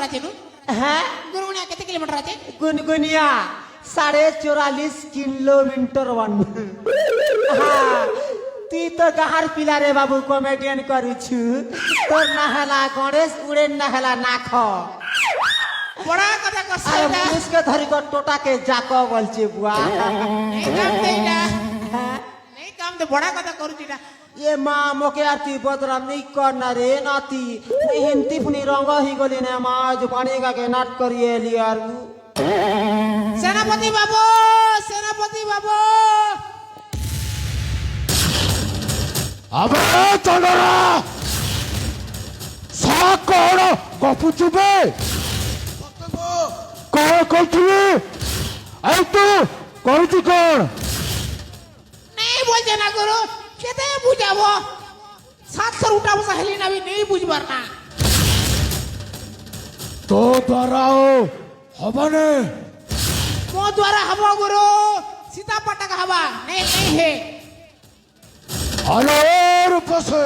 আছে নু হ্যাঁ গুনগুনিয়া কেতে কিলোমিটার আছে গুনগুনিয়া 44.5 কিলোমিটার वन হ্যাঁ তুই তো গাহার পিলা রে বাবু কমেডিয়ান করুছু তোর না হেলা গণেশ উড়ে না হেলা নাখ বড় কথা করছ আরে এটা পুলিশকে ধরি কর টোটাকে যাক বলছে বুয়া এই কাম দে এটা হ্যাঁ এই কাম দে বড় কথা করুছি এটা ये माँ मोके आरती बदराम नहीं करना रे नाती हिंदी फुनी रंग ही गली ने माँ जो पानी का के नाट करिए लियार সেনাপতি বাবু আবে চলরা সাকড় গপুচুবে কল করছিলি এই তো করছি কোন নেই বলছে না গুরু কেতে বুঝাবো 700 উঠা বসা হেলি না নেই বুঝবার না তো দ্বারাও হবনে মো দ্বারা হব গুরু সীতা পটক হবা নেই হে আলোর পাশে